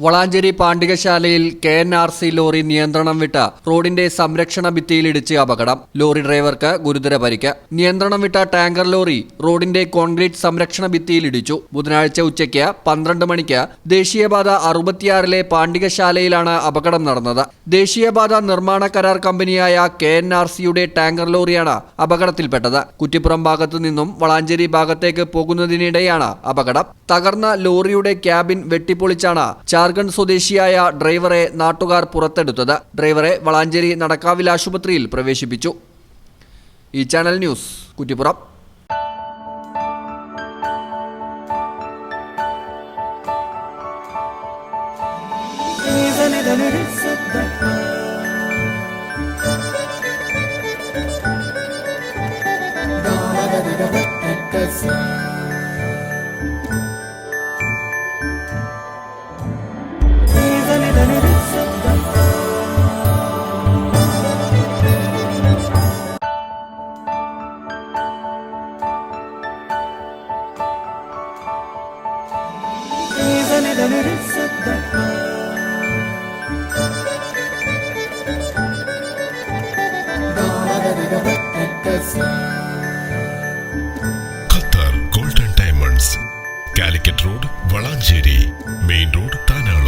Valanchery പാണ്ടികശാലയിൽ KNRC lorry നിയന്ത്രണം വിട്ട റോഡിന്റെ സംരക്ഷണ ഭിത്തിയിലിടിച്ച് അപകടം. ലോറി ഡ്രൈവർക്ക് ഗുരുതര പരിക്ക്. നിയന്ത്രണം വിട്ട ടാങ്കർ ലോറി റോഡിന്റെ കോൺക്രീറ്റ് സംരക്ഷണ ഭിത്തിയിലിടിച്ചു. ബുധനാഴ്ച ഉച്ചയ്ക്ക് 12 മണിക്ക് ദേശീയപാത 66-ലെ പാണ്ടികശാലയിലാണ് അപകടം നടന്നത്. ദേശീയപാത നിർമ്മാണ കരാർ കമ്പനിയായ KNRCയുടെ ടാങ്കർ ലോറിയാണ് അപകടത്തിൽപ്പെട്ടത്. കുറ്റിപ്പുറം ഭാഗത്തു നിന്നും വളാഞ്ചേരി ഭാഗത്തേക്ക് പോകുന്നതിനിടെയാണ് അപകടം. തകർന്ന ലോറിയുടെ ക്യാബിൻ വെട്ടിപ്പൊളിച്ചാണ് ജാർഖണ്ഡ് സ്വദേശിയായ ഡ്രൈവറെ നാട്ടുകാർ പുറത്തെടുത്തത്. ഡ്രൈവറെ വളാഞ്ചേരി നടക്കാവിൽ ആശുപത്രിയിൽ പ്രവേശിപ്പിച്ചു. ഈ channel news Kuttippuram. Qatar golden diamonds, Calicut road, Valanchery main road, താനാള.